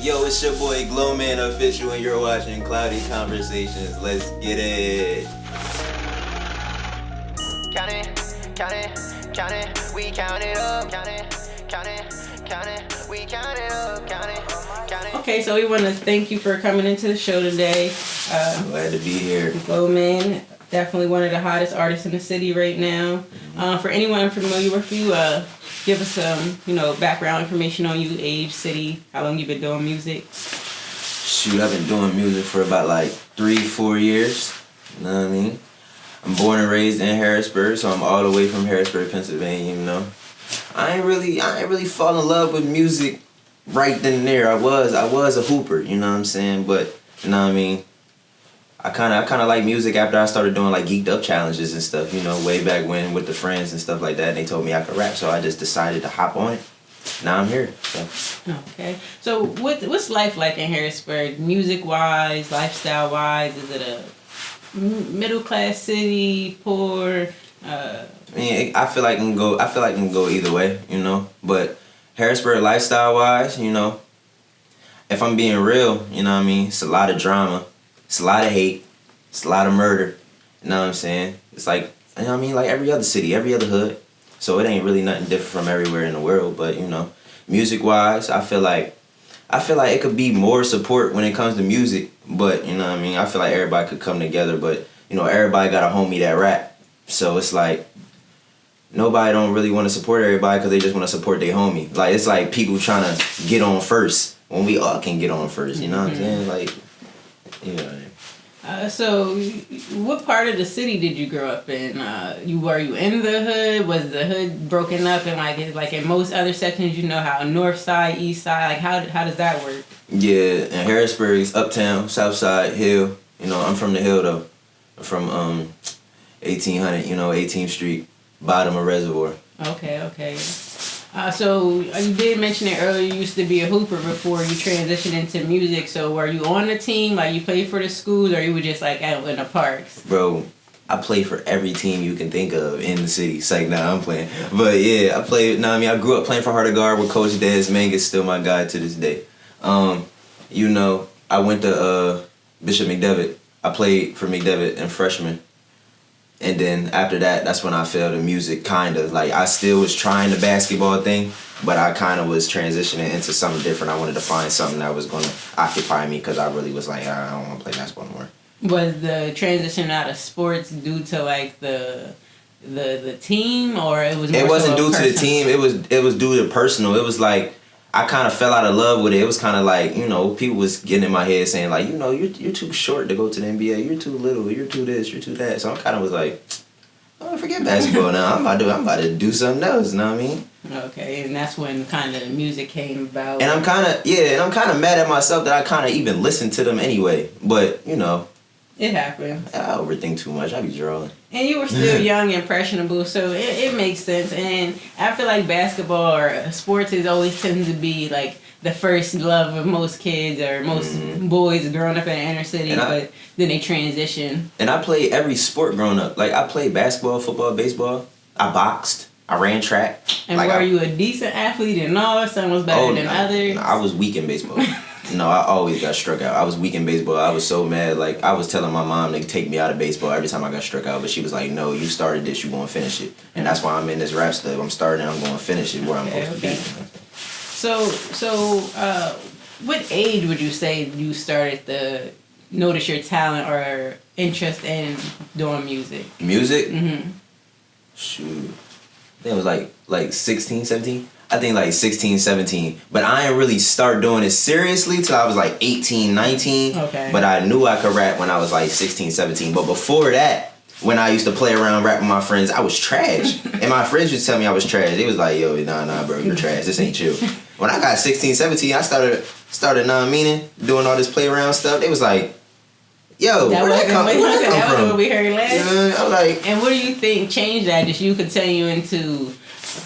Yo, it's your boy GloMan Official, and you're watching Cloudy Conversations. Let's get it. Count it, count it, count it, we count it up. Count it, count it, count it, we count it up. Count it, count it. Okay, so we want to thank you for coming into the show today. Glad to be here. GloMan, definitely one of the hottest artists in the city right now. For anyone unfamiliar with you, give us some, background information on you, age, city, how long you've been doing music. Shoot, I've been doing music for about like 3-4 years. You know what I mean? I'm born and raised in Harrisburg, so I'm all the way from Harrisburg, Pennsylvania. I ain't really fall in love with music right then and there. I was a hooper, you know what I'm saying? But you know what I mean? I kind of like music after I started doing like geeked up challenges and stuff, way back when with the friends and stuff like that. They told me I could rap, so I just decided to hop on it. Now I'm here. So. Okay. So what's life like in Harrisburg, music-wise, lifestyle-wise? Is it a middle-class city, poor? I feel like it can go either way, But Harrisburg lifestyle-wise, if I'm being real, it's a lot of drama. It's a lot of hate. It's a lot of murder. You know what I'm saying? It's like, like every other city, every other hood. So it ain't really nothing different from everywhere in the world. But, music-wise, I feel like it could be more support when it comes to music. But, I feel like everybody could come together. But, everybody got a homie that rap. So it's like, nobody don't really want to support everybody because they just want to support their homie. Like, it's like people trying to get on first when we all can get on first. You know what I'm saying? Like... So, what part of the city did you grow up in? Were you in the hood? Was the hood broken up? And like in most other sections, how north side, east side, like how does that work? Yeah, in Harrisburg, uptown, south side, hill. I'm from the hill though. I'm from 1800, 18th Street, bottom of Reservoir. Okay. So you did mention it earlier, you used to be a hooper before you transitioned into music. So were you on the team, like you played for the schools, or you were just like out in the parks? Bro, I played for every team you can think of in the city. It's like, nah, I'm playing. But yeah, I played, I grew up playing for Harrisburg with Coach Dez. Mangus still my guy to this day. I went to Bishop McDevitt. I played for McDevitt in freshman. And then after that, that's when I fell to music, kind of. Like, I still was trying the basketball thing, but I kind of was transitioning into something different. I wanted to find something that was going to occupy me because I really was like, I don't want to play basketball anymore. Was the transition out of sports due to, like, the team, or it was more It wasn't so due to the team. It was due to personal. It was like, I kind of fell out of love with it. It was kind of like, people was getting in my head saying like, you're too short to go to the NBA. You're too little. You're too this. You're too that. So I kind of was like, oh, forget basketball now. I'm about to do something else. You know what I mean? Okay, and that's when kind of music came about. And I'm kind of mad at myself that I kind of even listened to them anyway. But it happens. I overthink too much. I be drawing. And you were still young, impressionable, so it makes sense. And I feel like basketball or sports is always tends to be like the first love of most kids or most boys growing up in the inner city, but then they transition. And I played every sport growing up. Like, I played basketball, football, baseball. I boxed. I ran track. And were you a decent athlete and all? Some was better than others? I was weak in baseball. No, I always got struck out. I was weak in baseball. I was so mad. Like, I was telling my mom to take me out of baseball every time I got struck out. But she was like, no, you started this. You going to finish it. And that's why I'm in this rap stuff. I'm starting and I'm going to finish it where I'm supposed to be. So, what age would you say you started to notice your talent or interest in doing music? Music? Mm-hmm. Shoot. I think it was like 16, 17. I think like 16, 17. But I didn't really start doing it seriously till I was like 18, 19. Okay. But I knew I could rap when I was like 16, 17. But before that, when I used to play around rap with my friends, I was trash. And my friends would tell me I was trash. They was like, yo, nah, bro, you're trash. This ain't you. When I got 16, 17, I started doing all this play around stuff. They was like, yo, where that come from? That was what we heard last. I was like, and what do you think changed that? Just you continuing to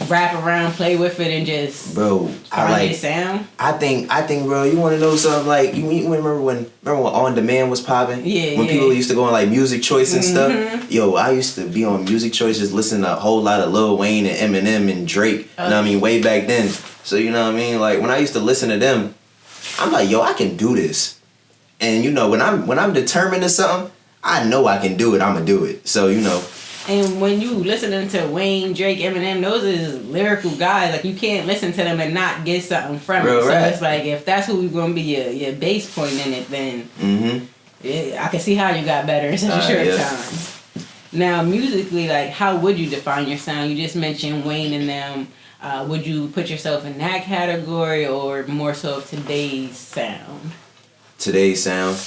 rap around, play with it, and just find your sound? I think, bro. You want to know something? Like, you remember when On Demand was popping? Yeah. When people used to go on like Music Choice and stuff. Yo, I used to be on Music Choice, just listening to a whole lot of Lil Wayne and Eminem and Drake. You know what I mean? Way back then. So you know what I mean? Like when I used to listen to them, I'm like, yo, I can do this. And you know, when I'm determined to something, I know I can do it. I'ma do it. So you know. And when you listening to Wayne, Drake, Eminem, those is lyrical guys. Like you can't listen to them and not get something from it. So it's like if that's who gonna be your base point in it, then I can see how you got better in such a short time. Now musically, like how would you define your sound? You just mentioned Wayne and them. Would you put yourself in that category or more so of today's sound? Today's sound.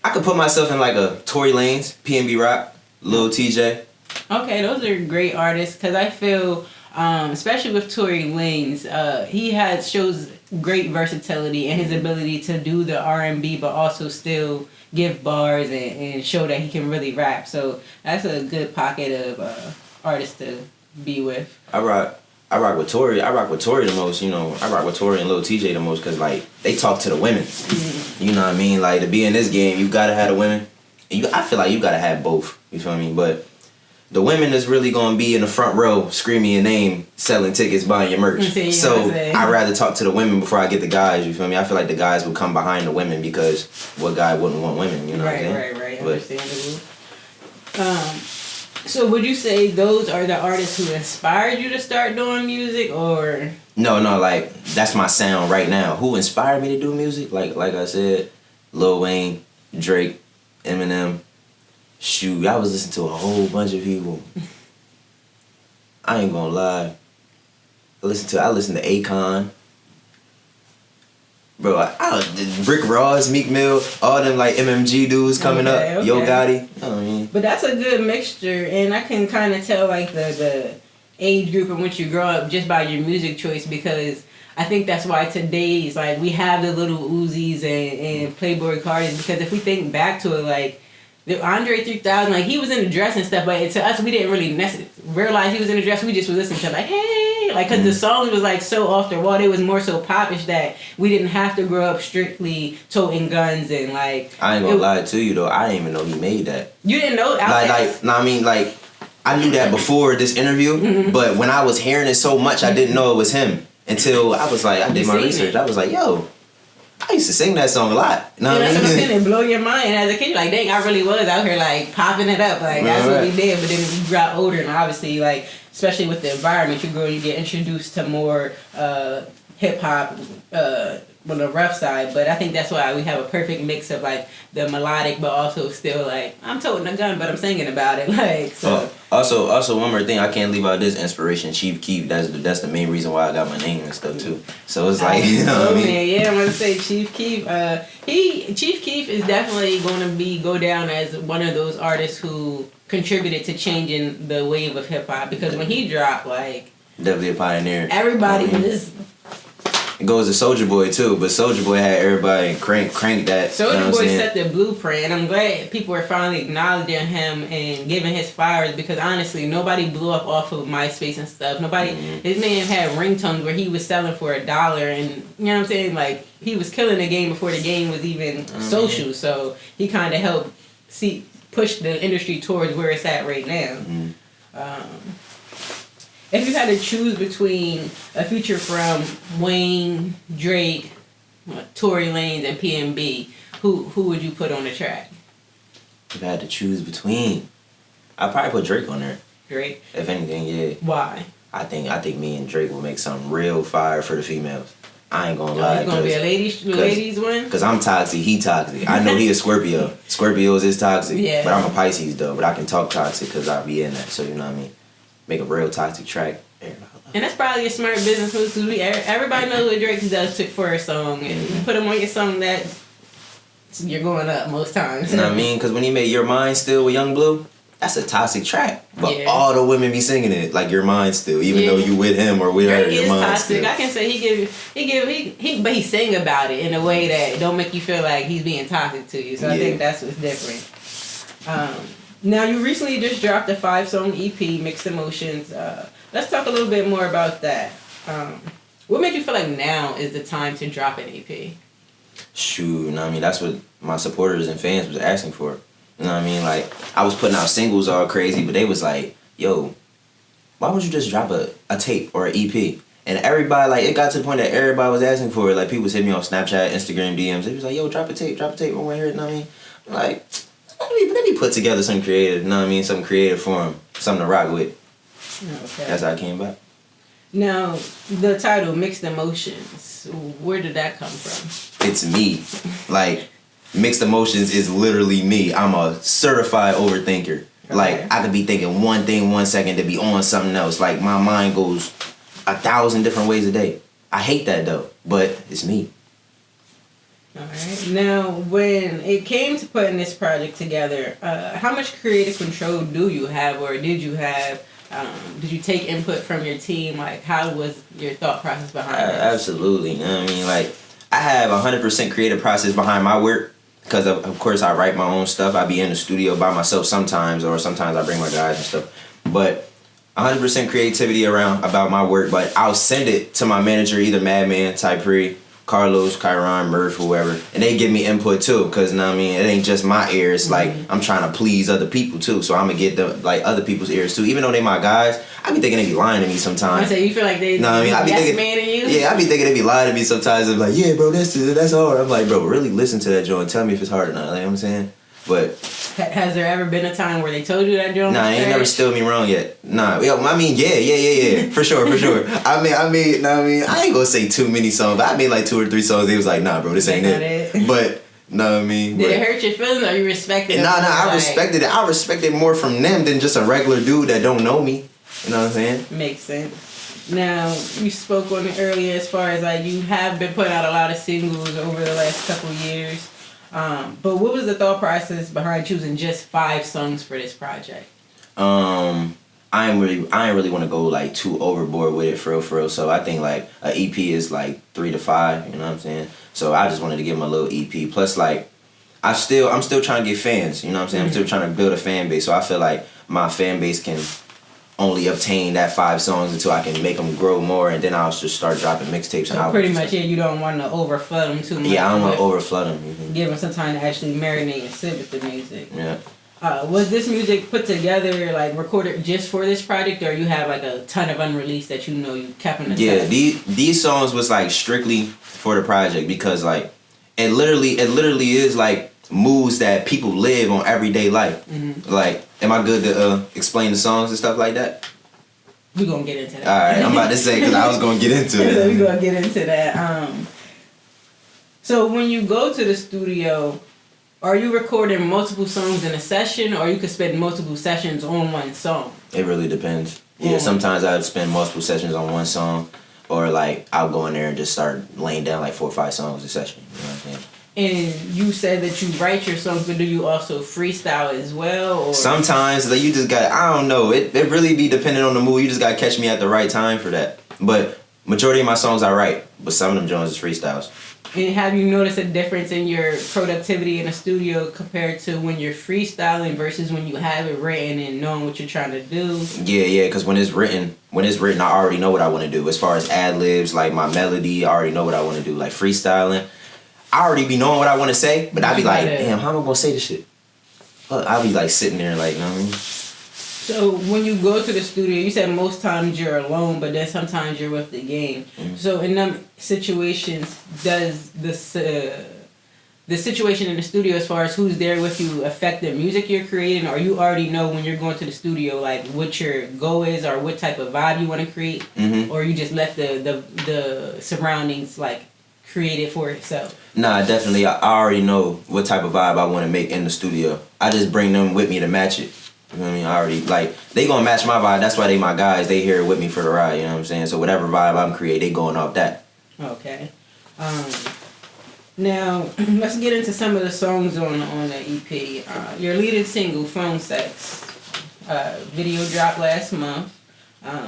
I could put myself in like a Tory Lanez, PNB Rock, Lil TJ. Okay, those are great artists because I feel, especially with Tory Lanez, he shows great versatility and his ability to do the R&B but also still give bars and show that he can really rap. So that's a good pocket of artists to be with. I rock with Tory. I rock with Tory the most. You know, I rock with Tory and Lil TJ the most because like they talk to the women. You know what I mean? Like to be in this game, you gotta have the women. I feel like you gotta have both. You feel me? But the women is really gonna be in the front row, screaming your name, selling tickets, buying your merch. So I'd rather talk to the women before I get the guys. You feel me? I feel like the guys would come behind the women because what guy wouldn't want women? You know what I'm saying? Right. Understandable. So would you say those are the artists who inspired you to start doing music, or? No, like that's my sound right now. Who inspired me to do music? Like I said, Lil Wayne, Drake, Eminem. Shoot, I was listening to a whole bunch of people. I ain't gonna lie. I listened to Akon. Bro, Rick Ross, Meek Mill, all them like MMG dudes coming up, Yo Gotti. You know what I mean? But that's a good mixture, and I can kind of tell like the age group in which you grow up just by your music choice, because I think that's why today's like we have the little Uzis and Playboy Cartis, because if we think back to it, like the Andre 3000, like he was in the dress and stuff, but to us we didn't really realize he was in the dress. We just would listen to like, hey, like because the song was like so off the wall. It was more so popish that we didn't have to grow up strictly toting guns and like. I ain't gonna lie to you though. I didn't even know he made that. You didn't know? I knew that before this interview, but when I was hearing it so much, I didn't know it was him until I was like, I did my research. I was like, yo, I used to sing that song a lot. You know what I mean? That's what blow your mind as a kid. You're like, dang, I really was out here like popping it up. Like that's what we did. But then when you got older, and obviously like, especially with the environment, you grow, you get introduced to more hip hop on the rough side. But I think that's why we have a perfect mix of like the melodic, but also still like I'm toting a gun, but I'm singing about it. Like so. Also one more thing I can't leave out this inspiration, Chief Keef. That's the main reason why I got my name and stuff too. So it's like you know what I mean? Yeah, I'm gonna say Chief Keef. Chief Keef is definitely gonna go down as one of those artists who contributed to changing the wave of hip hop, because when he dropped, like definitely a pioneer. Everybody was. It goes to Soulja Boy too, but Soulja Boy had everybody crank that. Soulja Boy set the blueprint, and I'm glad people are finally acknowledging him and giving his flowers, because honestly, nobody blew up off of MySpace and stuff. Nobody, this man had ringtones where he was selling for $1, and you know what I'm saying? Like he was killing the game before the game was even social. So he kind of helped push the industry towards where it's at right now. If you had to choose between a feature from Wayne, Drake, Tory Lanez, and PNB, who would you put on the track? If I had to choose between, I'd probably put Drake on there. Drake? If anything, yeah. Why? I think me and Drake will make something real fire for the females. I ain't gonna lie. It's gonna be a ladies one? Because I'm toxic, he toxic. I know he a Scorpio. Scorpios is toxic. Yeah. But I'm a Pisces though. But I can talk toxic because I be in that. So you know what I mean? Make a real toxic track. And that's probably a smart business move, because everybody knows what Drake does for a song. And you put him on your song, that you're going up most times. You know what I mean? Because when he made Your Mind Still with Young Blue, that's a toxic track. But all the women be singing it like Your Mind Still, even though you with him or with her. Your Mind toxic. Still. I can say but he sang about it in a way that don't make you feel like he's being toxic to you. So I think that's what's different. Now, you recently just dropped a 5-song EP, Mixed Emotions. Let's talk a little bit more about that. What made you feel like now is the time to drop an EP? Shoot, you know what I mean? That's what my supporters and fans was asking for. You know what I mean? Like, I was putting out singles all crazy, but they was like, yo, why would you just drop a tape or an EP? And everybody, like, it got to the point that everybody was asking for it. Like, people was hitting me on Snapchat, Instagram DMs. They was like, yo, drop a tape, I want to hear it, you know what I mean? Like, let me put together something creative, you know what I mean? Something creative for them, something to rock with. Okay. That's how I came back. Now, the title, Mixed Emotions, where did that come from? It's me. Like, Mixed Emotions is literally me. I'm a certified overthinker. Okay. Like, I could be thinking one thing 1 second to be on something else. Like, my mind goes 1,000 different ways a day. I hate that, though, but it's me. All right. Now, when it came to putting this project together, how much creative control do you have, or did you have? Did you take input from your team? Like, how was your thought process behind it? Absolutely. You know what I mean? Like, I have 100% creative process behind my work because, of course, I write my own stuff. I be in the studio by myself sometimes, or sometimes I bring my guys and stuff. But 100% creativity about my work, but I'll send it to my manager, either Madman, Typree, Carlos, Kyron, Murph, whoever, and they give me input too, because, you know what I mean, it ain't just my ears. Like, I'm trying to please other people too, so I'm gonna get the, like, other people's ears too. Even though they my guys, I be thinking they be lying to me sometimes. So you feel like they, know what I mean? I be thinking, man to you? Yeah, I be thinking they be lying to me sometimes. I'm like, yeah, bro, that's hard. I'm like, bro, really listen to that joint. Tell me if it's hard or not. Like, you know what I'm saying? But has there ever been a time where they told you that joint? Nah, ain't never stood me wrong yet. Nah, yo, I mean, yeah, for sure. I ain't gonna say too many songs, but I made like 2 or 3 songs. They was like, nah, bro, this ain't it. But know what I mean? Did it hurt your feelings, or you respected it? Nah, I respected it. I respected more from them than just a regular dude that don't know me. You know what I'm saying? Makes sense. Now, you spoke on it earlier as far as like you have been putting out a lot of singles over the last couple of years. But what was the thought process behind choosing just 5 songs for this project? I ain't really want to go like too overboard with it for real. So I think like an EP is like 3 to 5. You know what I'm saying? So I just wanted to give them a little EP. Plus, like, I'm still trying to get fans. You know what I'm saying? I'm still trying to build a fan base. So I feel like my fan base can only obtain that 5 songs until I can make them grow more, and then I'll just start dropping mixtapes and albums. Pretty much, yeah. You don't want to overflood them too much. Yeah, I don't want to overflood them. Mm-hmm. Give them some time to actually marinate and sit with the music. Yeah. Was this music put together, like recorded just for this project, or you have like a ton of unreleased that you know you kept in the Yeah, these songs was like strictly for the project because like it literally is like moods that people live on everyday life. Mm-hmm. Like, am I good to explain the songs and stuff like that? We're gonna get into that. Alright, I'm about to say because I was gonna get into it. So we're gonna get into that. So when you go to the studio, are you recording multiple songs in a session, or you could spend multiple sessions on one song? It really depends. Yeah, sometimes I'd spend multiple sessions on one song, or like I'll go in there and just start laying down like 4 or 5 songs a session. You know what I'm saying? And you said that you write your songs, but do you also freestyle as well? Or? Sometimes, like, you just got, I don't know. It really be dependent on the mood. You just got to catch me at the right time for that. But majority of my songs I write, but some of them joints is freestyles. And have you noticed a difference in your productivity in the studio compared to when you're freestyling versus when you have it written and knowing what you're trying to do? Yeah, because when it's written, I already know what I want to do. As far as ad-libs, like my melody, I already know what I want to do. Like freestyling, I already be knowing what I want to say, but I be like, damn, how am I going to say this shit? I'll be like sitting there like, you know what I mean? So when you go to the studio, you said most times you're alone, but then sometimes you're with the game. Mm-hmm. So in them situations, does the situation in the studio as far as who's there with you affect the music you're creating, or you already know when you're going to the studio like what your goal is or what type of vibe you want to create, or you just let the surroundings like create it for itself? Nah, definitely. I already know what type of vibe I want to make in the studio. I just bring them with me to match it. You know what I mean? I already, like, they gonna match my vibe. That's why they my guys. They here with me for the ride, you know what I'm saying? So whatever vibe I'm creating, they going off that. Okay. Now, let's get into some of the songs on the EP. Your leading single, Phone Sex, video dropped last month.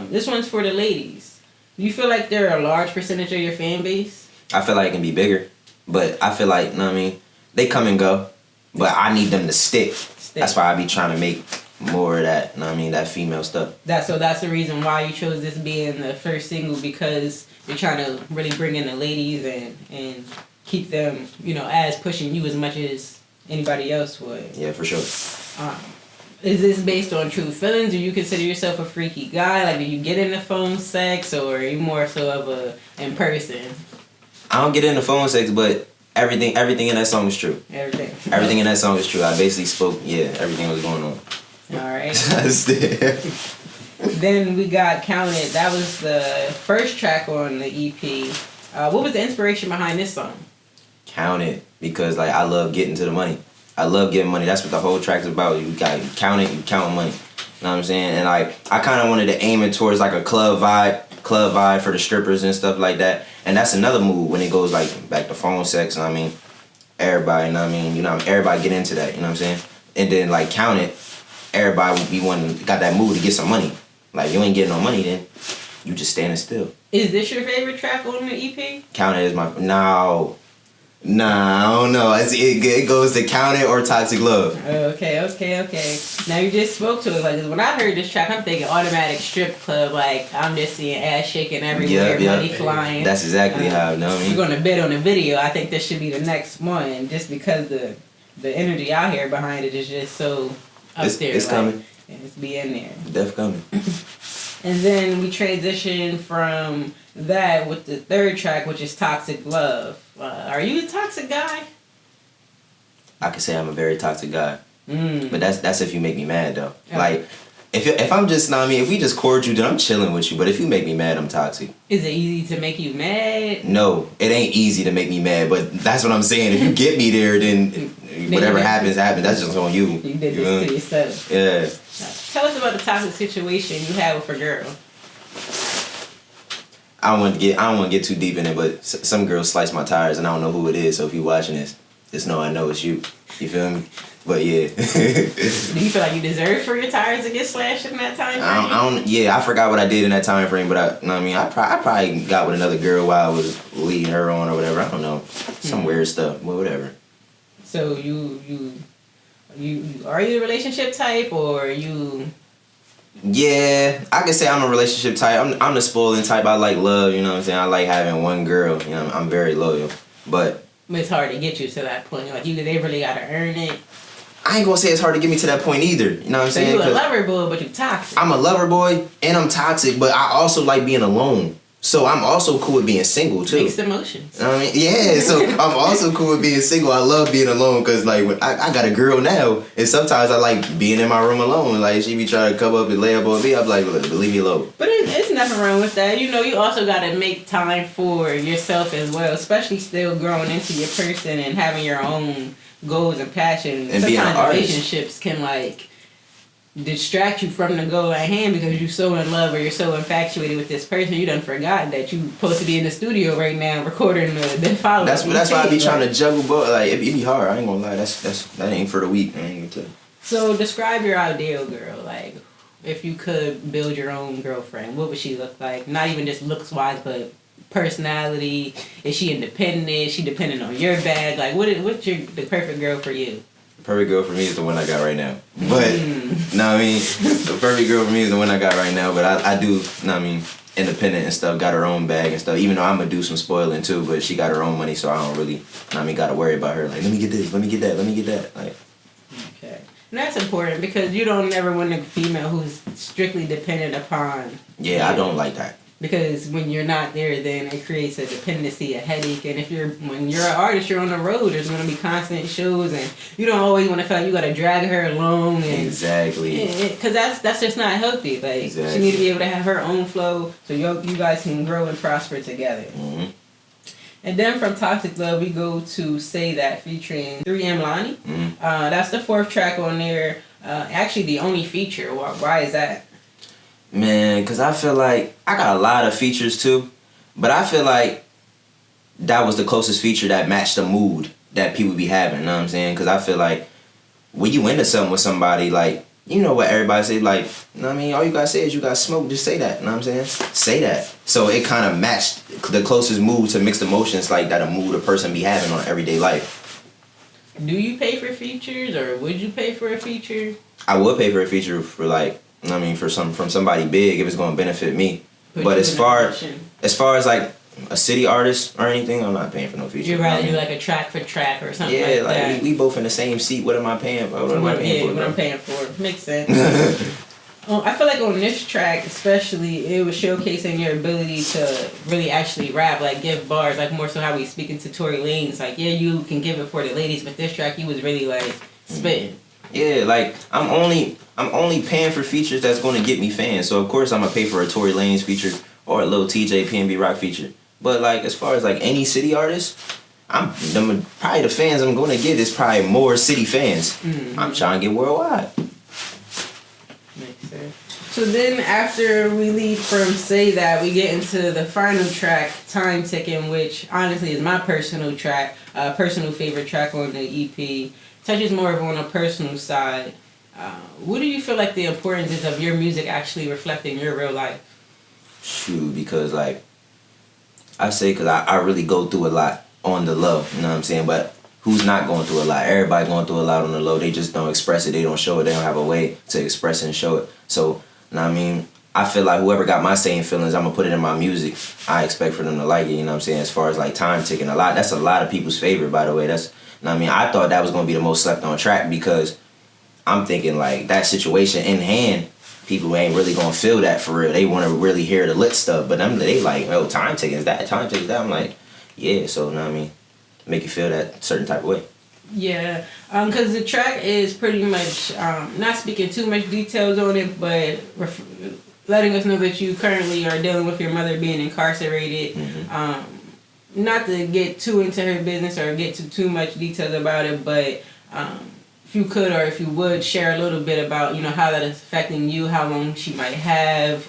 This one's for the ladies. Do you feel like they're a large percentage of your fan base? I feel like it can be bigger, but I feel like, you know what I mean, they come and go, but I need them to stick. That's why I be trying to make more of that, you know what I mean, that female stuff. That's the reason why you chose this being the first single, because you're trying to really bring in the ladies and keep them, you know, as pushing you as much as anybody else would. Yeah, for sure. Is this based on true feelings? Do you consider yourself a freaky guy? Like, do you get into phone sex, or are you more so of a in person? I don't get into phone sex, but everything in that song is true. Everything in that song is true. I basically spoke, everything was going on. Alright. Then we got Count It. That was the first track on the EP. What was the inspiration behind this song? Count It, because like I love getting to the money. I love getting money. That's what the whole track's about. You count it, you count money. You know what I'm saying? And like I kind of wanted to aim it towards like a club vibe for the strippers and stuff like that. And that's another move when it goes like back to phone sex. I mean, everybody, you know what I mean? You know, everybody get into that. You know what I'm saying? And then like Count It, everybody would be got that move to get some money. Like you ain't getting no money, then you just standing still. Is this your favorite track on the EP? Count It is my Nah, I don't know. It goes to Count It or Toxic Love. Okay. Now you just spoke to it. Like, when I heard this track, I'm thinking automatic strip club. Like, I'm just seeing ass shaking everywhere, money flying. That's exactly how I know. You're gonna bet on the video. I think this should be the next one, just because the energy out here behind it is just so up there. It's coming. And it's be in there. Def coming. And then we transition from that with the third track, which is Toxic Love. Are you a toxic guy? I can say I'm a very toxic guy. But that's if you make me mad, though. Okay. Like, if I'm just, if we just cordial, then I'm chilling with you. But if you make me mad, I'm toxic. Is it easy to make you mad? No, it ain't easy to make me mad. But that's what I'm saying. If you get me there, then whatever happens. That's just on you. You did this to yourself. Yeah. Tell us about the toxic situation you had with a girl. I don't want to get too deep in it, but some girls slice my tires, and I don't know who it is. So if you watching this, just know I know it's you. You feel me? But yeah. Do you feel like you deserve for your tires to get slashed in that time frame? I forgot what I did in that time frame, but I probably got with another girl while I was leading her on or whatever. I don't know, some weird stuff, but whatever. So you are you a relationship type, or you? Yeah, I can say I'm a relationship type. I'm the spoiling type. I like love, you know what I'm saying? I like having one girl, you know, I'm very loyal. But it's hard to get you to that point. Like, they really gotta earn it. I ain't gonna say it's hard to get me to that point either. You know what I'm saying? So you a lover boy, but you toxic. I'm a lover boy and I'm toxic, but I also like being alone. So I'm also cool with being single too. Mixed emotions. You know what I mean? Yeah, so I'm also cool with being single. I love being alone because like I got a girl now, and sometimes I like being in my room alone. Like she be trying to come up and lay up on me. I'm like, leave me alone. But it's nothing wrong with that. You know, you also gotta make time for yourself as well, especially still growing into your person and having your own goals and passions. And being an artist. Relationships can like distract you from the goal at hand because you're so in love or you're so infatuated with this person, you done forgot that you supposed to be in the studio right now recording the follow. That's why I be trying to juggle both. Like it be hard. I ain't gonna lie. That ain't for the weak. I ain't gonna tell you. So describe your ideal girl. Like, if you could build your own girlfriend, what would she look like? Not even just looks wise, but personality. Is she independent? Is she dependent on your bag? Like, what's the perfect girl for you? The perfect girl for me is the one I got right now. But, the perfect girl for me is the one I got right now. But I do, independent and stuff, got her own bag and stuff. Even though I'm going to do some spoiling too, but she got her own money, so I don't really, got to worry about her. Like, let me get this, let me get that, let me get that. Like, okay. And that's important because you don't ever want a female who's strictly dependent upon. Yeah, I don't like that. Because when you're not there, then it creates a dependency, a headache. And when you're an artist, you're on the road. There's gonna be constant shows, and you don't always want to feel like you gotta drag her along. And, exactly. Because that's just not healthy. Like She needs to be able to have her own flow, so you guys can grow and prosper together. Mm-hmm. And then from Toxic Love, we go to Say That featuring 3M Lonnie. Mm-hmm. That's the fourth track on there. Actually, the only feature. Why is that? Man, because I feel like I got a lot of features too, but I feel like that was the closest feature that matched the mood that people be having, you know what I'm saying? Because I feel like when you into something with somebody, like, you know what everybody say, like, you know what I mean? All you gotta say is you got smoke, just say that, you know what I'm saying? Say that. So it kind of matched the closest mood to mixed emotions, like that a mood a person be having on everyday life. Do you pay for features, or would you pay for a feature? I would pay for a feature for from somebody big if it's gonna benefit me. But as far as like a city artist or anything, I'm not paying for no feature. You'd rather do like a track for track or something yeah, like like that. we both in the same seat. What am I paying for? What am I paying for? What I'm paying for. Makes sense. I feel like on this track, especially, it was showcasing your ability to really actually rap, like give bars, like more so how we speaking to Tory Lanez. Like, yeah, you can give it for the ladies, but this track, you was really like spitting. Yeah, like I'm only paying for features that's going to get me fans. So of course I'm gonna pay for a Tory Lanez feature or a little TJ PNB Rock feature. But like as far as like any city artist, probably the fans I'm going to get is probably more city fans. Mm-hmm. I'm trying to get worldwide. Makes sense. So then after we leave from Say That, we get into the final track, Time Ticking, which honestly is my personal track, personal favorite track on the EP. Touches more of on a personal side. What do you feel like the importance is of your music actually reflecting your real life? Shoot, because like I say, because I really go through a lot on the low, you know what I'm saying? But who's not going through a lot? Everybody going through a lot on the low. They just don't express it. They don't show it. They don't have a way to express it and show it. So, you know what I mean? I feel like whoever got my same feelings, I'm going to put it in my music. I expect for them to like it, you know what I'm saying? As far as like Time Ticking, that's a lot of people's favorite, by the way. That's, you know what I mean? I thought that was going to be the most slept on track because I'm thinking like that situation in hand, people ain't really going to feel that for real. They want to really hear the lit stuff. But they like, oh, Time Ticking is that, Time Ticking is that. I'm like, yeah, so, you know what I mean? Make you feel that certain type of way. Yeah, because the track is pretty much, not speaking too much details on it, but letting us know that you currently are dealing with your mother being incarcerated. Mm-hmm. Not to get too into her business or get to too much details about it, but if you could or if you would share a little bit about, how that is affecting you, how long she might have,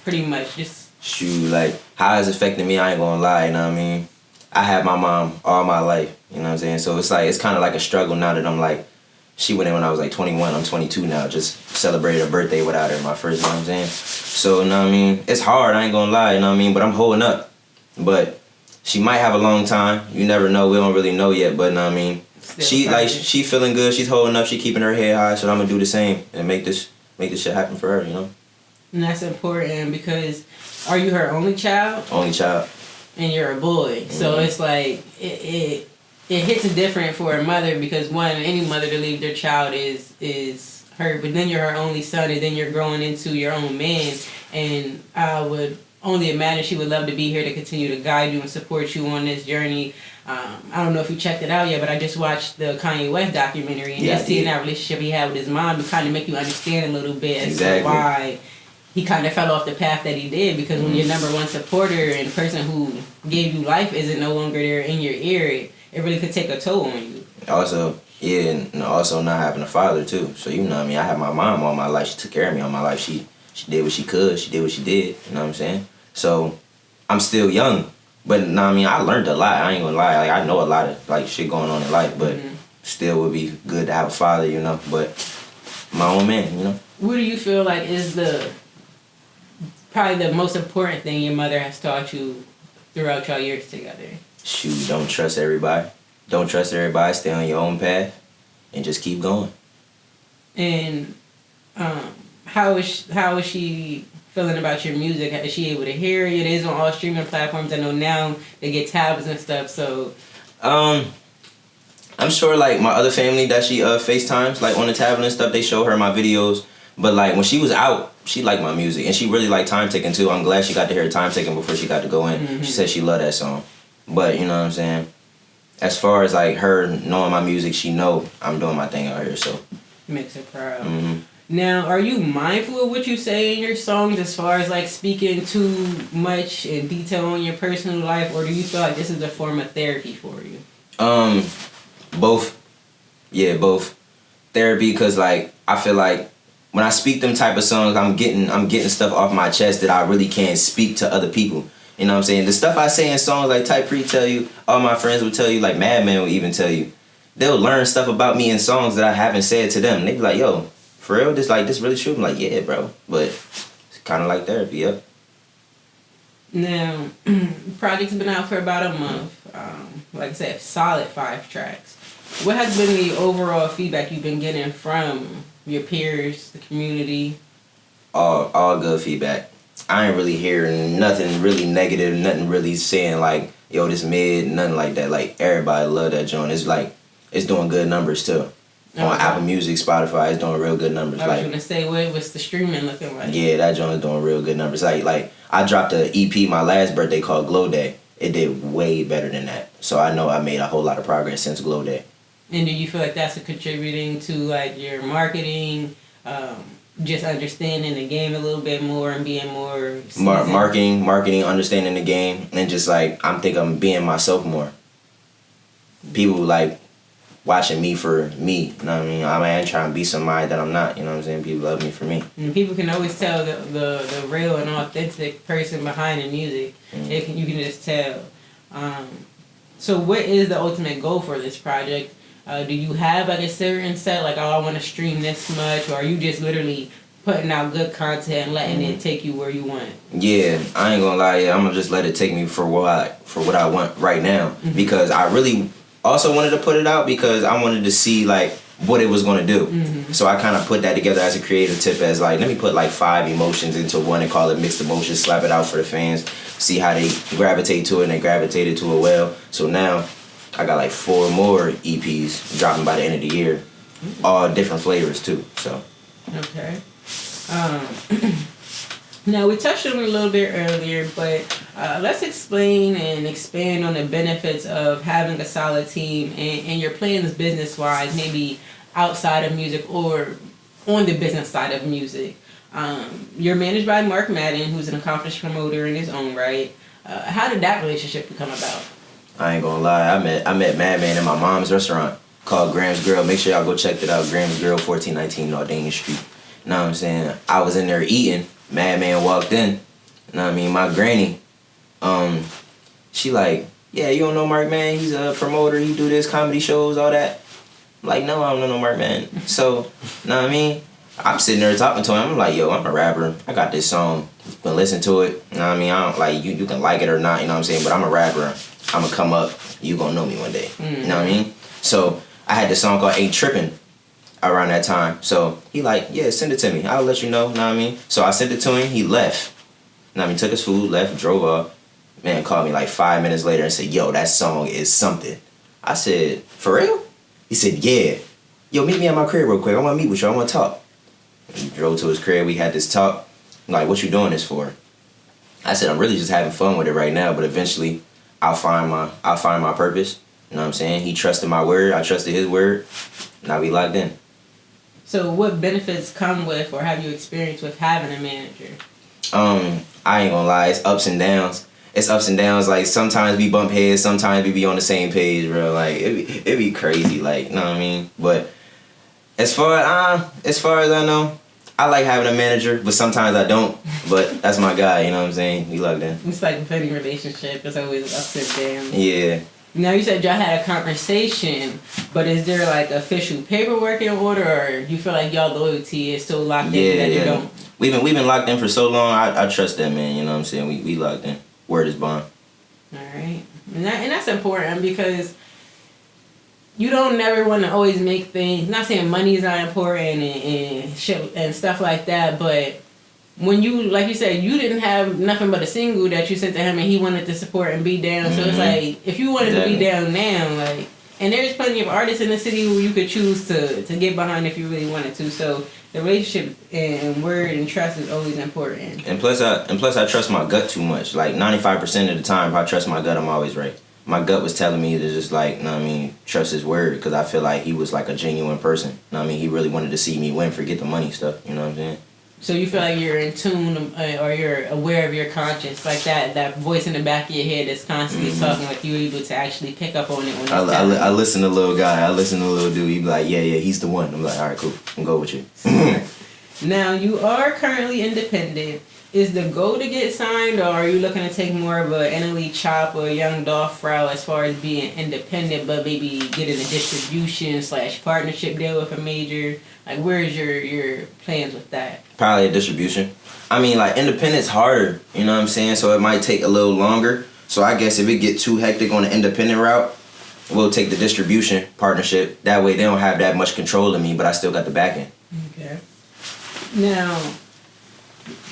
pretty much just... Shoot, like, how it's affecting me, I ain't gonna lie, you know what I mean? I had my mom all my life, you know what I'm saying? So it's kind of like a struggle now that I'm like, she went in when I was like 21, I'm 22 now, just celebrated her birthday without her, my first, you know what I'm saying? So, you know what I mean? It's hard, I ain't gonna lie, you know what I mean? But I'm holding up. But she might have a long time, you never know, we don't really know yet, but you know what I mean? She feeling good, she's holding up, she keeping her head high, so I'm gonna do the same and make this shit happen for her, you know? And that's important because, are you her only child? Only child. And you're a boy, mm-hmm. So it's like it hits different for a mother because any mother to leave their child is hurt, but then you're her only son, and then you're growing into your own man, and I would only imagine she would love to be here to continue to guide you and support you on this journey. I don't know if you checked it out yet, but I just watched the Kanye West documentary, and just seeing that relationship he had with his mom would kind of make you understand a little bit as to why he kind of fell off the path that he did, because when your number one supporter and person who gave you life isn't no longer there in your ear, it really could take a toll on you. Also, yeah, and also not having a father too. So you know what I mean? I had my mom all my life. She took care of me all my life. She did what she could. She did what she did. You know what I'm saying? So I'm still young. But you know what I mean? I learned a lot. I ain't gonna lie. Like, I know a lot of like shit going on in life, but still would be good to have a father, you know. But my own man, you know. What do you feel like is probably the most important thing your mother has taught you throughout your years together? Shoot, don't trust everybody. Don't trust everybody. Stay on your own path and just keep going. And how is she feeling about your music? Is she able to hear it? It is on all streaming platforms. I know now they get tabs and stuff, so... I'm sure like my other family that she FaceTimes, like on the tablet and stuff, they show her my videos. But like when she was out, she liked my music, and she really liked Time Ticking too. I'm glad she got to hear Time Ticking before she got to go in. Mm-hmm. She said she loved that song. But you know what I'm saying? As far as like her knowing my music, she know I'm doing my thing out here, so. Makes her proud. Mm-hmm. Now, are you mindful of what you say in your songs as far as like speaking too much in detail on your personal life, or do you feel like this is a form of therapy for you? Both. Yeah, both. Therapy, because like I feel like when I speak them type of songs, I'm getting stuff off my chest that I really can't speak to other people. You know what I'm saying? The stuff I say in songs, like Type Pre tell you, all my friends will tell you, like Madman will even tell you. They'll learn stuff about me in songs that I haven't said to them. They be like, yo, for real? This really true? I'm like, yeah, bro. But it's kind of like therapy, yep. Now, project's been out for about a month. Like I said, solid 5 tracks. What has been the overall feedback you've been getting from your peers, the community? All good feedback. I ain't really hearing nothing really negative, nothing really saying like, yo, this mid, nothing like that. Like, everybody love that joint. It's like, it's doing good numbers too. On Apple Music, Spotify, it's doing real good numbers. I was gonna say, what's the streaming looking like? Yeah, that joint is doing real good numbers. Like I dropped an EP my last birthday called Glow Day. It did way better than that. So I know I made a whole lot of progress since Glow Day. And do you feel like that's contributing to like your marketing, just understanding the game a little bit more and being more marketing, understanding the game, and just like I'm being myself more. People like watching me for me, you know what I mean? I ain't trying to be somebody that I'm not, you know what I'm saying? People love me for me. And people can always tell the real and authentic person behind the music. You can just tell. So what is the ultimate goal for this project? Do you have like a certain set, like, oh, I want to stream this much, or are you just literally putting out good content and letting it take you where you want? Yeah, I ain't gonna lie, I'm gonna just let it take me for what I want right now. Because I really also wanted to put it out because I wanted to see like what it was gonna do. So I kind of put that together as a creative tip, as like, let me put like 5 emotions into one and call it mixed emotions, slap it out for the fans, see how they gravitate to it, and they gravitated to it well. So now I got like 4 more EPs dropping by the end of the year, all different flavors too. So okay. Now we touched on it a little bit earlier, but let's explain and expand on the benefits of having a solid team and your plans business-wise, maybe outside of music or on the business side of music. You're managed by Mark Madden, who's an accomplished promoter in his own right. How did that relationship come about? I ain't gonna lie, I met Madman in my mom's restaurant called Graham's Grill. Make sure y'all go check it out. Graham's Grill, 1419 North Danish Street. You know what I'm saying? I was in there eating. Madman walked in. You know what I mean? My granny, she like, yeah, you don't know Mark Man? He's a promoter. He do this, comedy shows, all that. I'm like, no, I don't know no Mark Man. So, you know what I mean? I'm sitting there talking to him. I'm like, yo, I'm a rapper. I got this song. You can listen to it. You know what I mean? I don't like you can like it or not, you know what I'm saying? But I'm a rapper. I'm gonna come up. You gonna know me one day. You know what I mean? So I had this song called Ain't Trippin' around that time. So he like, yeah, send it to me. I'll let you know what I mean? So I sent it to him. He left. You know what I mean? Took his food, left, drove off. Man called me like 5 minutes later and said, yo, that song is something. I said, for real? He said, yeah. Yo, meet me at my crib real quick. I want to meet with you. I want to talk. He drove to his crib. We had this talk. I'm like, what you doing this for? I said, I'm really just having fun with it right now, but eventually I'll find my purpose. You know what I'm saying? He trusted my word. I trusted his word. Now we locked in. So what benefits come with or have you experienced with having a manager? I ain't gonna lie, it's ups and downs. It's ups and downs. Like, sometimes we bump heads, sometimes we be on the same page, bro. Like, it be crazy, like, you know what I mean? But as far as I know, I like having a manager, but sometimes I don't. But that's my guy, you know what I'm saying? We locked in. It's like a petty relationship. It's always ups and downs. Yeah. Now, you said y'all had a conversation, but is there like official paperwork in order, or you feel like y'all loyalty is so locked in that you don't? We've been locked in for so long. I trust that man. You know what I'm saying? We locked in. Word is bond. All right, and that's important because you don't never want to always make things. Not saying money is not important and shit and stuff like that, but when you, like you said, you didn't have nothing but a single that you sent to him and he wanted to support and be down. So it's like, if you wanted to be down now, like, and there's plenty of artists in the city who you could choose to get behind if you really wanted to. So the relationship and word and trust is always important. And plus I trust my gut too much. Like 95% of the time, if I trust my gut, I'm always right. My gut was telling me to just like, you know what I mean, trust his word, because I feel like he was like a genuine person. You know what I mean? He really wanted to see me win, forget the money stuff. You know what I'm saying? So you feel like you're in tune or you're aware of your conscience, like that voice in the back of your head that's constantly talking, like you're able to actually pick up on it. When I listen to little guy. I listen to little dude. He be like, yeah, he's the one. I'm like, all right, cool. I'm go with you. Now, you are currently independent. Is the goal to get signed, or are you looking to take more of a NLE Chop or a Young Dolph route as far as being independent, but maybe getting a distribution / partnership deal with a major? Like, where's your plans with that? Probably a distribution. I mean, like, independent's harder, you know what I'm saying? So it might take a little longer. So I guess if it get too hectic on the independent route, we'll take the distribution partnership. That way they don't have that much control of me, but I still got the back end. Okay. Now,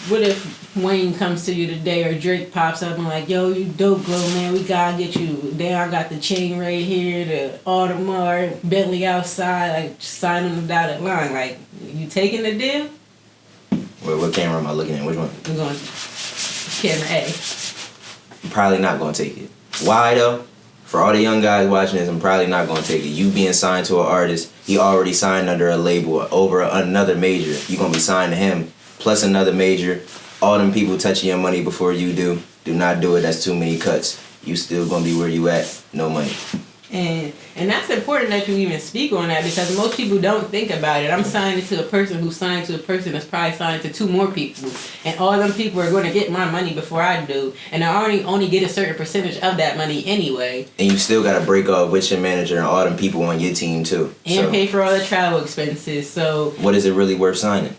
what if Wayne comes to you today or Drake pops up and like, yo, you dope, GloMan, we gotta get you. Damn, I got the chain right here, the Audemars, Bentley outside, like sign on the dotted line. Like, you taking the deal? What camera am I looking at? Which one? I'm going camera A. I'm probably not gonna take it. Why though? For all the young guys watching this, I'm probably not gonna take it. You being signed to an artist, he already signed under a label over another major. You gonna be signed to him plus another major. All them people touching your money before you do. Do not do it. That's too many cuts. You still gonna be where you at. No money. And that's important that you even speak on that because most people don't think about it. I'm signing to a person who's signed to a person that's probably signed to 2 more people. And all them people are going to get my money before I do. And I only get a certain percentage of that money anyway. And you still got to break off with your manager and all them people on your team too. And pay for all the travel expenses. So what is it really worth signing?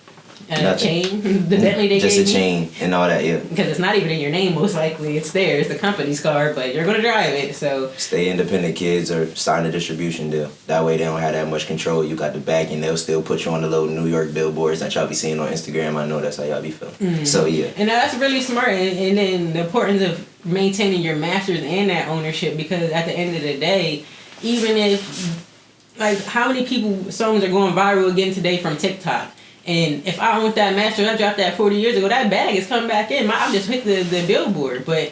A chain, the Bentley they just gave a chain me. And all that, yeah. Because it's not even in your name, most likely. It's there. It's the company's car, but you're gonna drive it. So stay independent, kids, or sign a distribution deal. That way they don't have that much control. You got the bag, and they'll still put you on the little New York billboards that y'all be seeing on Instagram. I know that's how y'all be feeling. Mm-hmm. So yeah. And that's really smart. And then the importance of maintaining your masters and that ownership, because at the end of the day, even if like how many people songs are going viral again today from TikTok. And if I owned that master, I dropped that 40 years ago, that bag is coming back in. I just hit the billboard. But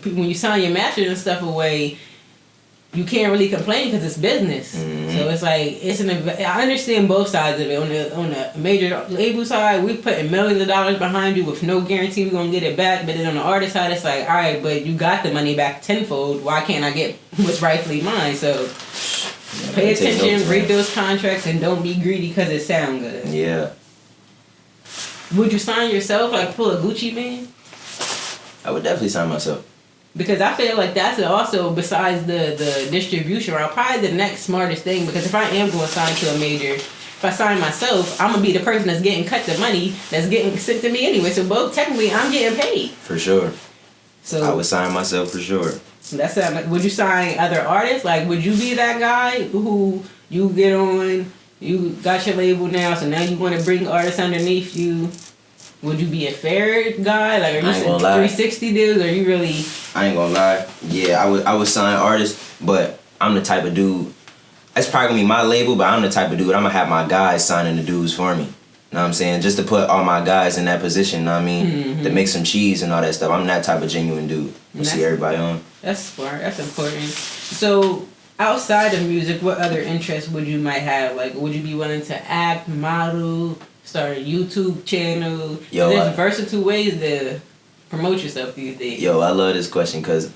when you sign your masters and stuff away, you can't really complain because it's business. Mm-hmm. So it's like, I understand both sides of it. On the major label side, we putting millions of dollars behind you with no guarantee we're going to get it back. But then on the artist side, it's like, all right, but you got the money back tenfold. Why can't I get what's rightfully mine? So pay attention, read those contracts, and don't be greedy because it sounds good. Yeah. Would you sign yourself, like pull a Gucci man? I would definitely sign myself. Because I feel like that's also, besides the distribution route, probably the next smartest thing. Because if I am going to sign to a major, if I sign myself, I'm going to be the person that's getting cut the money that's getting sent to me anyway. So both, technically, I'm getting paid. For sure. So I would sign myself for sure. That's like, would you sign other artists? Like, would you be that guy who you get on... You got your label now, so now you want to bring artists underneath you. Would you be a fair guy? Like, are you 360 dudes? Or are you really... I ain't gonna lie. Yeah, I would sign artists, but I'm the type of dude... That's probably gonna be my label, but I'm the type of dude, I'm gonna have my guys signing the dudes for me. You know what I'm saying? Just to put all my guys in that position, you know what I mean? Mm-hmm. To make some cheese and all that stuff. I'm that type of genuine dude. You see everybody on. That's smart. That's important. So... Outside of music, what other interests would you might have? Like, would you be willing to act, model, start a YouTube channel? There's versatile ways to promote yourself these days. Yo, I love this question because,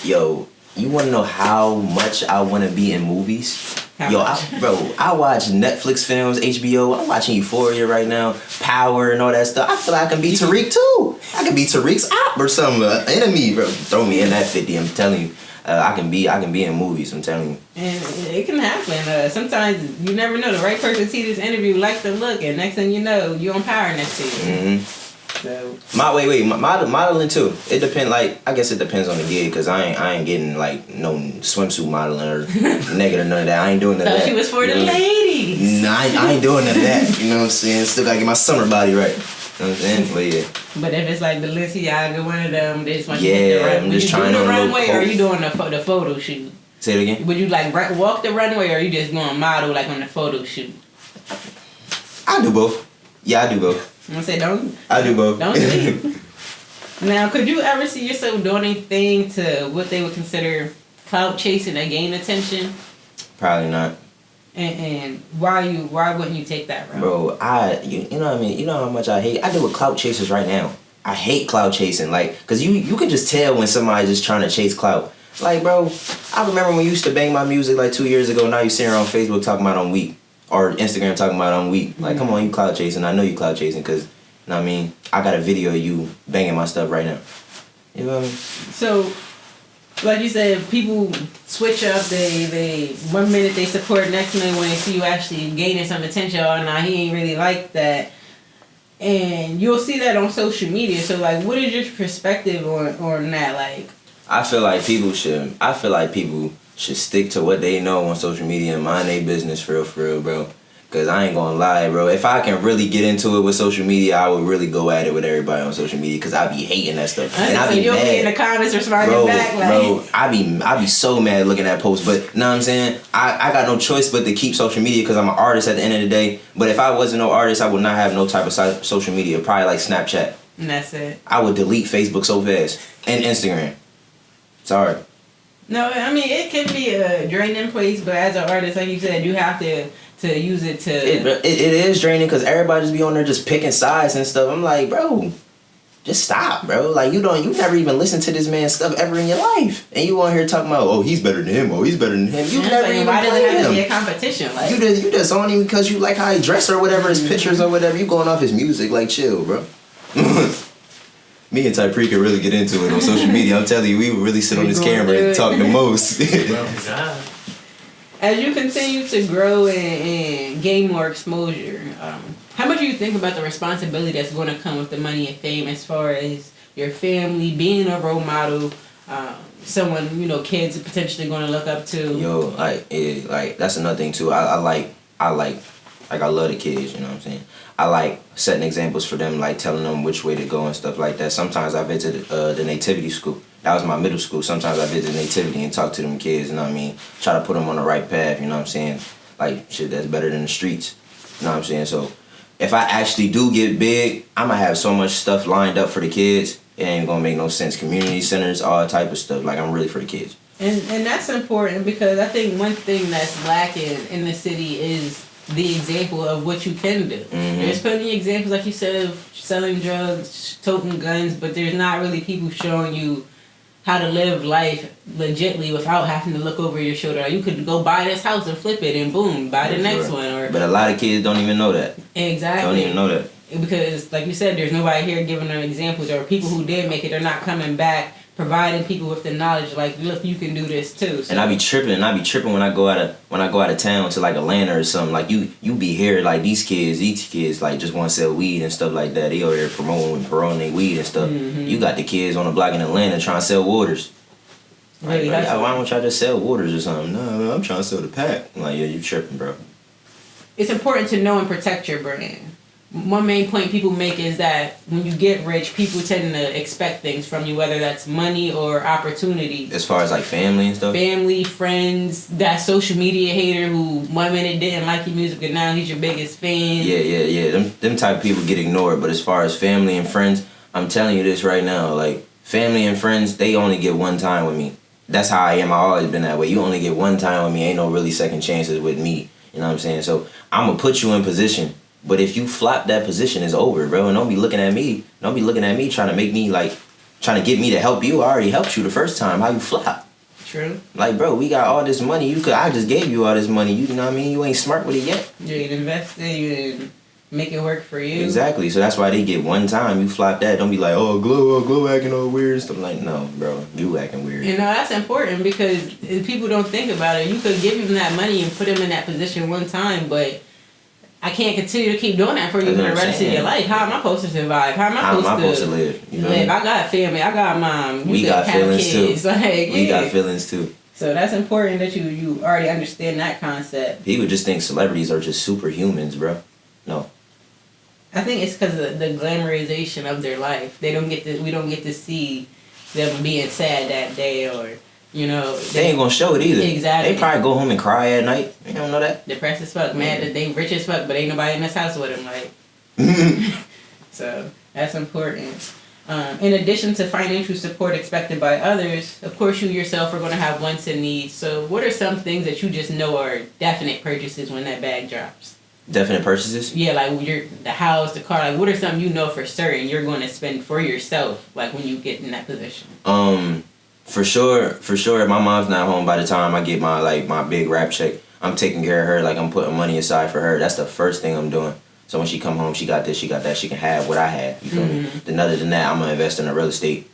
yo, you want to know how much I want to be in movies? I watch Netflix films, HBO. I'm watching Euphoria right now, Power and all that stuff. I feel like I can be Tariq too. I can be Tariq's op or some enemy, bro. Throw me in that 50. I'm telling you. I can be in movies, I'm telling you. And it can happen. Sometimes you never know. The right person see this interview, like the look, and next thing you know, you're on Power next to you. Mm-hmm. So modeling too. It depends. Like, I guess it depends on the gig, cause I ain't getting like no swimsuit modeling or naked or none of that. I ain't doing none of that. She was for the ladies. Nah, I ain't doing none of that. You know what I'm saying? Still gotta get my summer body right. You know what I'm saying? But yeah. But if it's like Balenciaga, one of them, they just want you to hit the runway. I'm just trying on the runway, or are you doing the photo shoot? Say it again. Would you like walk the runway, or are you just going model like on the photo shoot? I do both. Yeah, I do both. I'm gonna say don't. I do both. Don't sleep. Now, could you ever see yourself doing anything to what they would consider clout chasing to gain attention? Probably not. And why wouldn't you take that route? Bro, you know what I mean? You know how much I hate. I deal with clout chasers right now. I hate clout chasing, like, cause you can just tell when somebody's just trying to chase clout. Like, bro, I remember when you used to bang my music like 2 years ago. Now you sitting on Facebook talking about I'm weak, or Instagram talking about I'm weak. Like, come on, you clout chasing. I know you clout chasing, cause you know what I mean. I got a video of you banging my stuff right now. You know what I mean? So. Like you said, people switch up. They 1 minute they support, next minute when they see you actually gaining some attention, oh, nah, he ain't really like that. And you'll see that on social media. So, like, what is your perspective on that? Like, I feel like people should stick to what they know on social media and mind their business for real, bro. Cause I ain't gonna lie, bro. If I can really get into it with social media, I would really go at it with everybody on social media. Cause I be hating that stuff, and I be you'll mad. be in the comments responding back, like. Bro, I be so mad looking at posts. But know what I'm saying? I got no choice but to keep social media because I'm an artist at the end of the day. But if I wasn't no artist, I would not have no type of social media. Probably like Snapchat. And that's it. I would delete Facebook so fast and Instagram. Sorry. No, I mean it can be a draining place, but as an artist, like you said, you have to use it to. It is draining because everybody just be on there just picking sides and stuff. I'm like, bro, just stop, bro. Like you never even listen to this man's stuff ever in your life, and you on here talking about, oh, he's better than him, oh, he's better than him. You never even why does it played have to be him. a competition? Like You just on him because you like how he dress or whatever, his pictures or whatever. You going off his music, like chill, bro. Me and Typree could really get into it on social media. I'm telling you, we would really sit on this camera and talk the most. As you continue to grow and gain more exposure, how much do you think about the responsibility that's going to come with the money and fame as far as your family, being a role model, someone, kids are potentially going to look up to? Yo, like that's another thing too. I love the kids, you know what I'm saying? I like setting examples for them, like telling them which way to go and stuff like that. Sometimes I visited the nativity school. That was my middle school. Sometimes I visit nativity and talk to them kids, you know what I mean? Try to put them on the right path, you know what I'm saying? Like, shit, that's better than the streets, you know what I'm saying? So, if I actually do get big, I'm going to have so much stuff lined up for the kids. It ain't going to make no sense. Community centers, all type of stuff. Like, I'm really for the kids. And that's important because I think one thing that's lacking in the city is the example of what you can do. Mm-hmm. There's plenty of examples, like you said, of selling drugs, toting guns, but there's not really people showing you how to live life legitly without having to look over your shoulder. You could go buy this house and flip it and boom, buy the next one. But a lot of kids don't even know that. Exactly. Don't even know that. Because, like you said, there's nobody here giving them examples, or people who did make it, they're not coming back providing people with the knowledge, like, look, you can do this too. So. And I be tripping when I go out of town to like Atlanta or something. Like you be here, like these kids like just want to sell weed and stuff like that. They over here promoting their weed and stuff. Mm-hmm. You got the kids on the block in Atlanta trying to sell waters. Like, Really, bro, why don't y'all just sell waters or something? No, man, I'm trying to sell the pack. I'm like, yeah, you tripping, bro. It's important to know and protect your brand. One main point people make is that when you get rich, people tend to expect things from you, whether that's money or opportunity. As far as like family and stuff? Family, friends, that social media hater who 1 minute didn't like your music and now he's your biggest fan. Yeah. Them type of people get ignored. But as far as family and friends, I'm telling you this right now. Like, family and friends, they only get one time with me. That's how I am. I've always been that way. You only get one time with me. Ain't no really second chances with me. You know what I'm saying? So I'm going to put you in position. But if you flop, that position is over, bro. And don't be looking at me. Don't be looking at me trying to make me, like, trying to get me to help you. I already helped you the first time. How you flop? True. Like, bro, we got all this money. I just gave you all this money. You know what I mean? You ain't smart with it yet. You didn't invest it. You didn't make it work for you. Exactly. So that's why they get one time. You flop that. Don't be like, oh, Glow acting all weird and stuff. Like, no, bro. You acting weird. That's important because people don't think about it. You could give them that money and put them in that position one time, but I can't continue to keep doing that for you for the rest of your life. How am I supposed to survive? How am I supposed to live? You know live? I got family. I got mom. We got feelings kids. Too. We got feelings too. So that's important that you already understand that concept. People just think celebrities are just superhumans, bro. No. I think it's because of the glamorization of their life. We don't get to see them being sad that day, or they ain't gonna show it either. Exactly. They probably go home and cry at night. You don't know that. Depressed as fuck, mad that they rich as fuck, but ain't nobody in this house with them. Like, so that's important. In addition to financial support expected by others, of course you yourself are gonna have wants and needs. So what are some things that you just know are definite purchases when that bag drops? Definite purchases? Yeah, like the house, the car. Like, what are some for certain you're going to spend for yourself? Like when you get in that position. For sure. If my mom's not home by the time I get my big rap check, I'm taking care of her. Like, I'm putting money aside for her. That's the first thing I'm doing. So when she come home, she got this, she got that. She can have what I had. You feel me? Then other than that, I'm gonna invest in the real estate.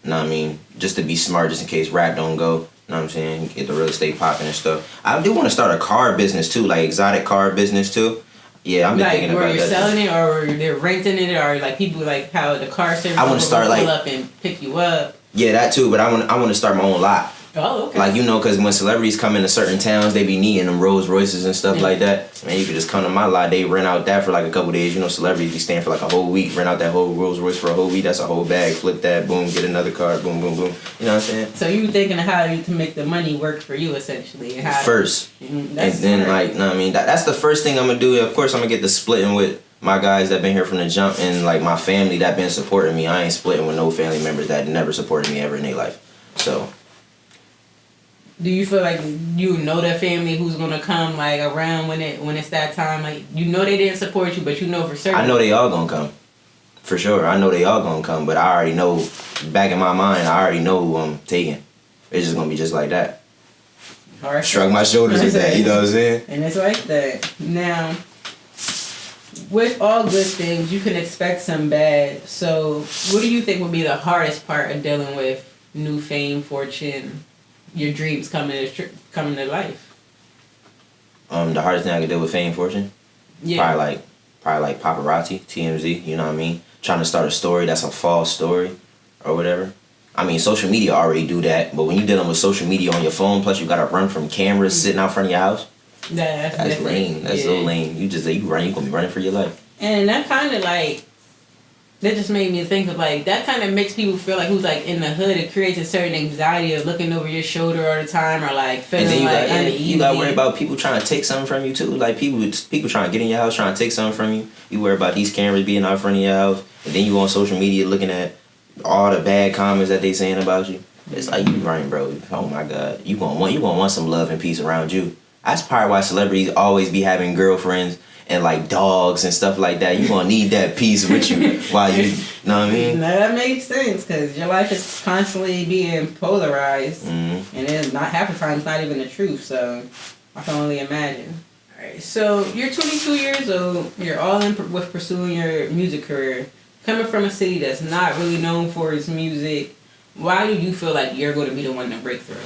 You know what I mean? Just to be smart, just in case rap don't go. You know what I'm saying? Get the real estate popping and stuff. I do want to start a car business too, like exotic car business too. Yeah, I'm thinking about that. Like where you're selling it, or they're renting it, or like people like how the car service. I want to start pull up and pick you up. Yeah, that too. But I want to start my own lot. Oh, okay. Like, you know, because when celebrities come into certain towns, they be needing them Rolls Royces and stuff like that. Man, you could just come to my lot. They rent out that for like a couple days. You know, celebrities be staying for like a whole week. Rent out that whole Rolls Royce for a whole week. That's a whole bag. Flip that. Boom. Get another car. Boom, boom, boom. You know what I'm saying? So you thinking of how to make the money work for you, essentially. And how First. And then, like, know what I mean? That's the first thing I'm going to do. Of course, I'm going to get the splitting with my guys that been here from the jump and, like, my family that been supporting me. I ain't splitting with no family members that never supported me ever in their life. So... Do you feel like you know the family who's gonna come like around when it's that time? Like you know they didn't support you, but you know for certain. I know they all gonna come, for sure. I know they all gonna come, but I already know, back in my mind, I already know who I'm taking. It's just gonna be just like that. Hard. Shrug my shoulders with that. You know what I'm saying? And it's like that. Now, with all good things, you can expect some bad. So, what do you think would be the hardest part of dealing with new fame, fortune? Your dreams coming to life. The hardest thing I could deal with fame, fortune. Yeah. Probably like paparazzi, TMZ. You know what I mean? Trying to start a story that's a false story, or whatever. I mean, social media already do that, but when you dealing with social media on your phone, plus you gotta run from cameras sitting out front of your house. That's lame. That's so lame. You gonna be running for your life. And that kind of like. That just made me think of like that kind of makes people feel like who's like in the hood. It creates a certain anxiety of looking over your shoulder all the time or like feeling and then like uneasy. You gotta worry about people trying to take something from you too. Like people trying to get in your house trying to take something from you. You worry about these cameras being out front of your house, and then you on social media looking at all the bad comments that they saying about you. It's like you right, bro. Oh my God, you gonna want some love and peace around you. That's probably why celebrities always be having girlfriends and like dogs and stuff like that. You gonna need that peace with you while you know what I mean? No, that makes sense because your life is constantly being polarized, and it's not half the time it's not even the truth. So I can only imagine. All right, so you're 22 years old. You're all in with pursuing your music career. Coming from a city that's not really known for its music, why do you feel like you're going to be the one to break through?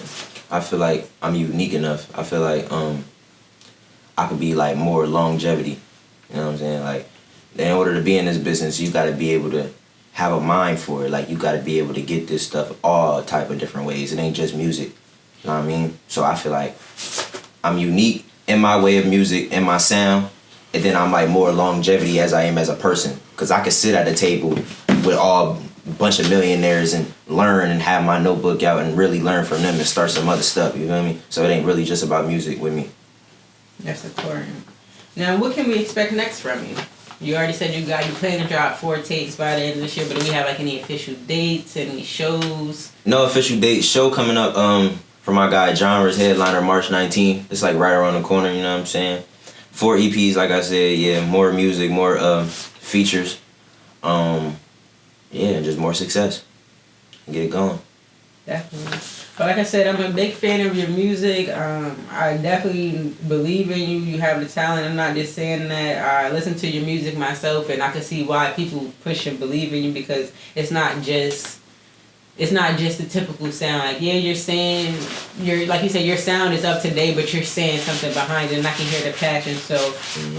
I feel like I'm unique enough. I feel like I could be like more longevity. You know what I'm saying? Like, in order to be in this business, you got to be able to have a mind for it. Like, you got to be able to get this stuff all type of different ways. It ain't just music. You know what I mean? So I feel like I'm unique in my way of music and my sound, and then I'm like more longevity as I am as a person. Because I could sit at a table with all bunch of millionaires and learn and have my notebook out and really learn from them and start some other stuff. You know what I mean? So it ain't really just about music with me. That's important. Now, what can we expect next from you? You already said you plan to drop 4 tapes by the end of this year, but do we have like any official dates, any shows? No official dates. Show coming up for my guy Genre's headliner March 19th. It's like right around the corner, you know what I'm saying? 4 EPs, like I said, yeah, more music, more features. Yeah, just more success. Get it going. Definitely. But like I said, I'm a big fan of your music. I definitely believe in you. You have the talent. I'm not just saying that. I listen to your music myself, and I can see why people push and believe in you because it's not just the typical sound. Like, yeah, you're saying, like you said, your sound is up to date, but you're saying something behind it, and I can hear the passion. So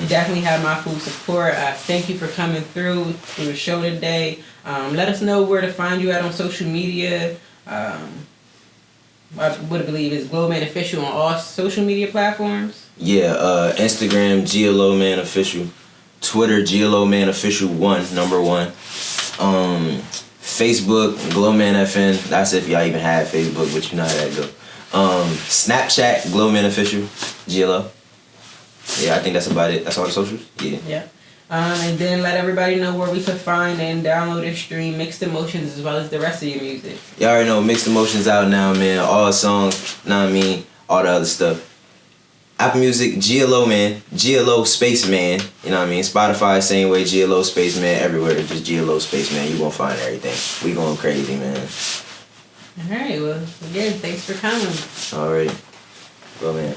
you definitely have my full support. Thank you for coming through the show today. Let us know where to find you at on social media. I would believe is GloMan Official on all social media platforms. Yeah, Instagram, GloMan Official. Twitter, GloMan Official 1, number 1. Facebook, GloMan FN. That's if y'all even have Facebook, but you know how that go. Snapchat, GloMan Official, GLO. Yeah, I think that's about it. That's all the socials? Yeah. Yeah. And then let everybody know where we could find and download and stream Mixed Emotions as well as the rest of your music. Y'all already know Mixed Emotions out now, man. All songs, know what I mean? All the other stuff. Apple Music, GloMan, GLO Spaceman. You know what I mean? Spotify, same way, GLO Spaceman. Everywhere, just GLO Spaceman. You gonna find everything. We going crazy, man. All right, well, again, thanks for coming. Alright. GloMan.